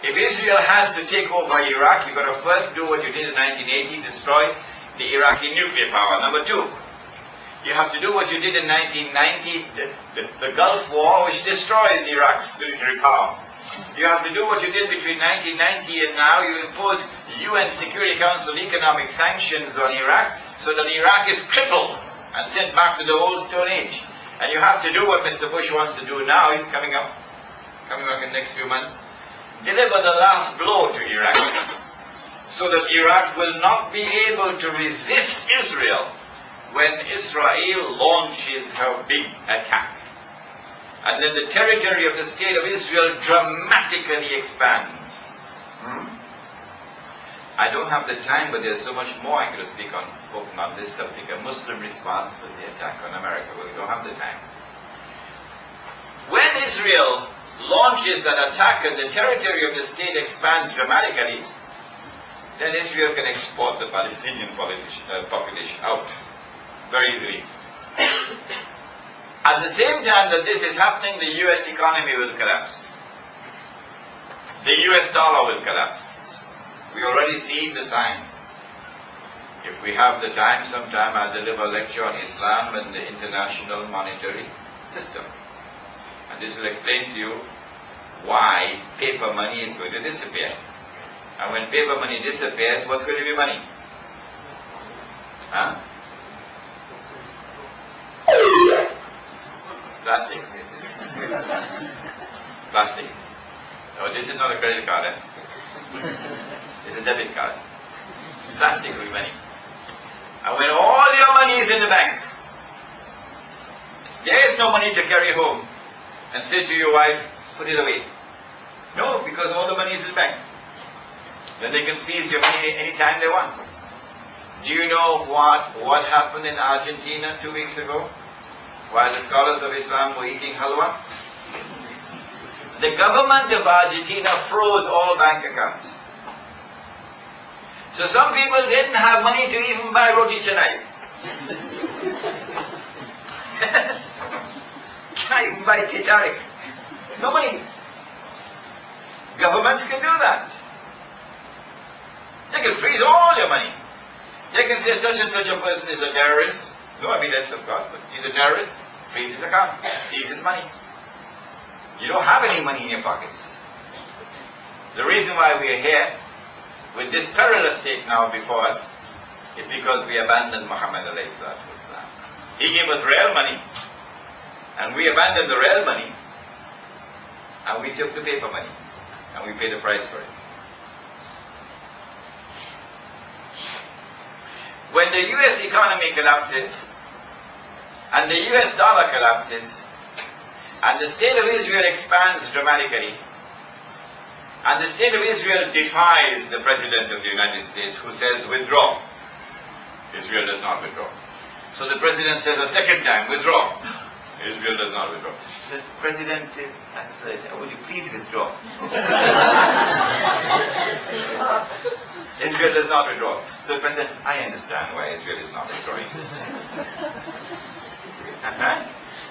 If Israel has to take over Iraq, you've got to first do what you did in 1980, destroy the Iraqi nuclear power. Number two, you have to do what you did in 1990, the Gulf War, which destroys Iraq's military power. You have to do what you did between 1990 and now. You impose UN Security Council economic sanctions on Iraq so that Iraq is crippled and sent back to the old Stone Age. And you have to do what Mr. Bush wants to do now. He's coming up in the next few months. Deliver the last blow to Iraq so that Iraq will not be able to resist Israel when Israel launches her big attack. And then the territory of the state of Israel dramatically expands. I don't have the time, but there's so much more I could have spoken on this subject, a Muslim response to the attack on America, but we don't have the time. When Israel launches that attack and the territory of the state expands dramatically, then Israel can export the Palestinian population out very easily. At the same time that this is happening, the US economy will collapse. The US dollar will collapse. We already see the signs. If we have the time, sometime I'll deliver a lecture on Islam and the international monetary system. And this will explain to you why paper money is going to disappear. And when paper money disappears, what's going to be money? Huh? Plastic. Plastic. No, this is not a credit card. It's a debit card. Plastic will be money. And when all your money is in the bank, there is no money to carry home and say to your wife, put it away. No, because all the money is in the bank. Then they can seize your money anytime they want. Do you know what happened in Argentina 2 weeks ago while the scholars of Islam were eating halwa? The government of Argentina froze all bank accounts. So some people didn't have money to even buy roti canai. Can't even buy titarik. No money. Governments can do that. They can freeze all your money. They can say such and such a person is a terrorist. No evidence, of course, but he's a terrorist. Freeze his account. Seize his money. You don't have any money in your pockets. The reason why we are here with this perilous state now before us is because we abandoned Muhammad alayhi salatu wasalam. He gave us real money, and we abandoned the real money, and we took the paper money, and we paid the price for it. When the US economy collapses, and the US dollar collapses, and the state of Israel expands dramatically, and the state of Israel defies the President of the United States who says, withdraw. Israel does not withdraw. So the President says a second time, withdraw. Israel does not withdraw. The President, would you please withdraw? Israel does not withdraw. So the President, I understand why Israel is not withdrawing.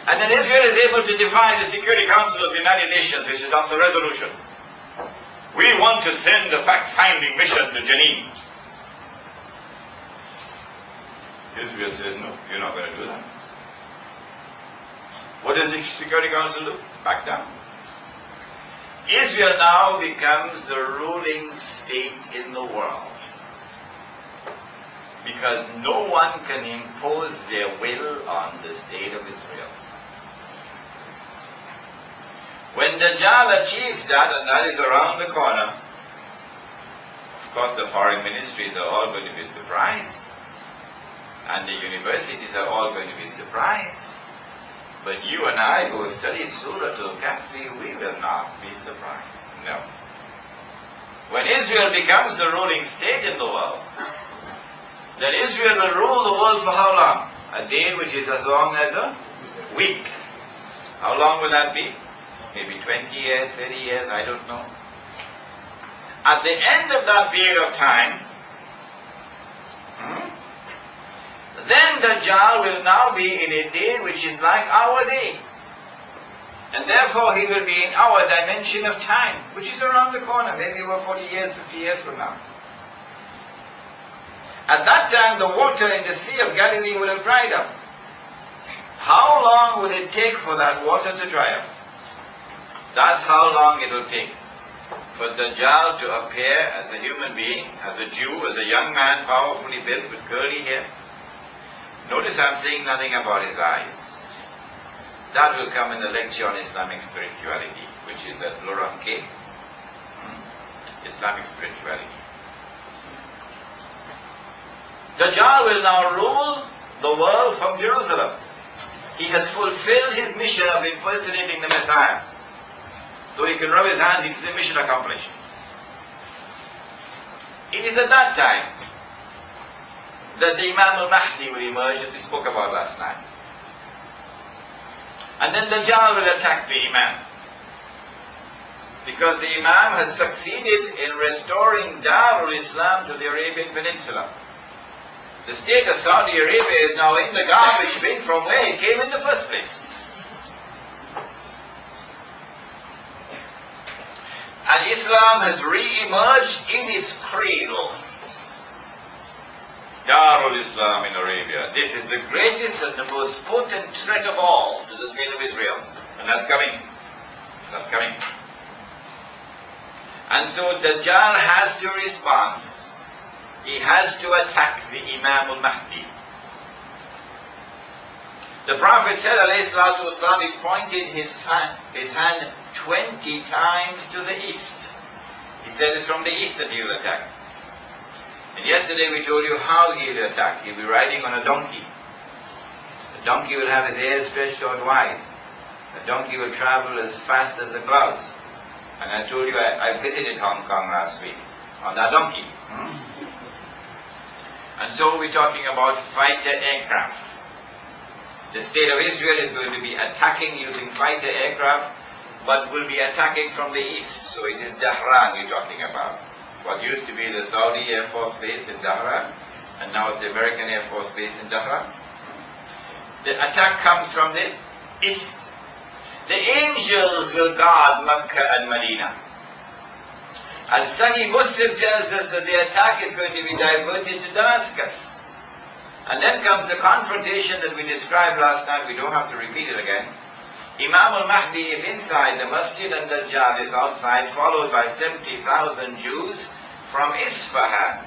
And then Israel is able to defy the Security Council of the United Nations, which adopts a resolution. We want to send a fact-finding mission to Jenin. Israel says, no, you're not going to do that. What does the Security Council do? Back down. Israel now becomes the ruling state in the world, because no one can impose their will on the state of Israel. When Dajjal achieves that, and that is around the corner, of course the foreign ministries are all going to be surprised, and the universities are all going to be surprised. But you and I who studied Surah Al-Kahf, we will not be surprised. No. When Israel becomes the ruling state in the world, then Israel will rule the world for how long? A day which is as long as a week. How long will that be? Maybe 20 years, 30 years, I don't know. At the end of that period of time, then Dajjal will now be in a day which is like our day. And therefore he will be in our dimension of time, which is around the corner, maybe about 40 years, 50 years from now. At that time, the water in the Sea of Galilee will have dried up. How long will it take for that water to dry up? That's how long it will take for Dajjal to appear as a human being, as a Jew, as a young man, powerfully built with curly hair. Notice I'm saying nothing about his eyes. That will come in the lecture on Islamic spirituality, which is at Loranke. Islamic spirituality. Dajjal will now rule the world from Jerusalem. He has fulfilled his mission of impersonating the Messiah. So he can rub his hands, it is a mission accomplished. It is at that time that the Imam al-Mahdi will emerge, that we spoke about last night. And then Dajjal will attack the Imam. Because the Imam has succeeded in restoring Darul Islam to the Arabian Peninsula. The state of Saudi Arabia is now in the garbage bin from where it came in the first place. And Islam has re-emerged in its cradle. Darul Islam in Arabia. This is the greatest and the most potent threat of all to the state of Israel. And that's coming. That's coming. And so Dajjal has to respond. He has to attack the Imam al-Mahdi. The Prophet said, alayhi salatu wasalam, he pointed his hand 20 times to the east. He said it's from the east that he will attack. And yesterday we told you how he will attack. He will be riding on a donkey. The donkey will have his ears stretched out wide. The donkey will travel as fast as the clouds. And I told you I visited Hong Kong last week on that donkey. And so we're talking about fighter aircraft. The state of Israel is going to be attacking using fighter aircraft, but will be attacking from the east. So it is Dahran we're talking about. What used to be the Saudi Air Force Base in Dahran, and now it's the American Air Force Base in Dahran. The attack comes from the east. The angels will guard Mecca and Medina. And Sahih Muslim tells us that the attack is going to be diverted to Damascus. And then comes the confrontation that we described last night. We don't have to repeat it again. Imam al-Mahdi is inside the masjid and Dajjal is outside, followed by 70,000 Jews from Isfahan,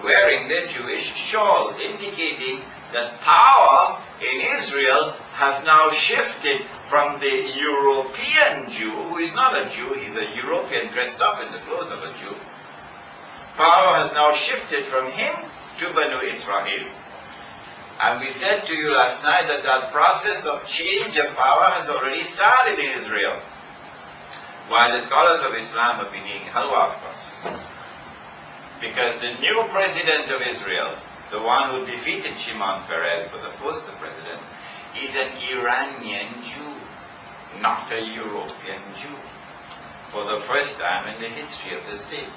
wearing their Jewish shawls, indicating that power in Israel has now shifted from the European Jew, who is not a Jew, he's a European dressed up in the clothes of a Jew. Power has now shifted from him to Banu Israel. And we said to you last night that that process of change of power has already started in Israel. While the scholars of Islam have been eating halwa, of course. Because the new president of Israel, the one who defeated Shimon Peres for the post of president, is an Iranian Jew, not a European Jew. For the first time in the history of the state.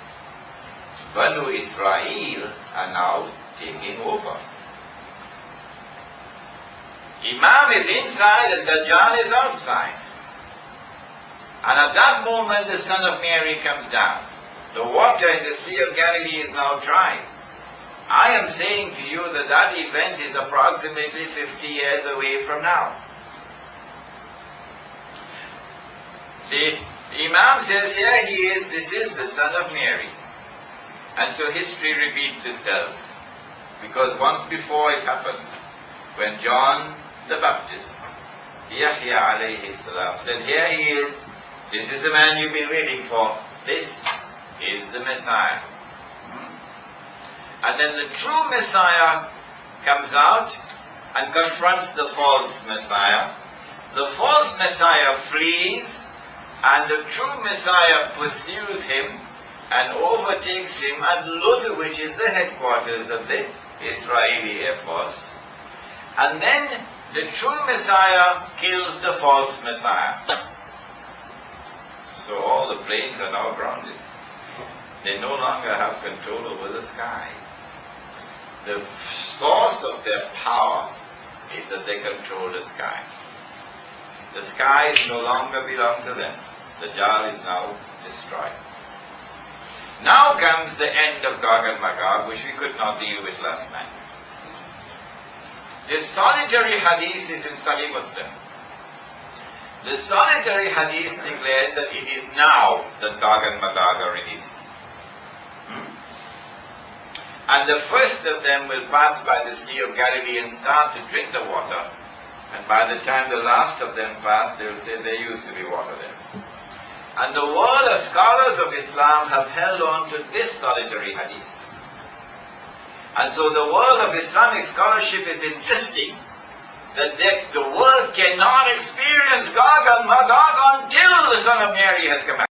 Banu Israel are now taking over. Imam is inside and Dajjal is outside. And at that moment the son of Mary comes down. The water in the Sea of Galilee is now dry. I am saying to you that that event is approximately 50 years away from now. The Imam says, here he is, this is the son of Mary. And so history repeats itself. Because once before it happened, when John the Baptist, Yahya alayhi salam, said, here he is, this is the man you've been waiting for, this is the Messiah. And then the true Messiah comes out and confronts the false Messiah. The false Messiah flees, and the true Messiah pursues him and overtakes him at Lud, which is the headquarters of the Israeli Air Force. And then the true Messiah kills the false Messiah. So all the planes are now grounded. They no longer have control over the skies. The source of their power is that they control the sky. The skies no longer belong to them. Dajjal is now destroyed. Now comes the end of Gog and Magog, which we could not deal with last night. This solitary hadith is in Sahih Muslim. The solitary hadith declares that it is now that Gog and Magog are released. And the first of them will pass by the Sea of Galilee and start to drink the water. And by the time the last of them pass, they will say there used to be water there. And the world of scholars of Islam have held on to this solitary hadith. And so the world of Islamic scholarship is insisting that the world cannot experience Gog and Magog until the Son of Mary has come back.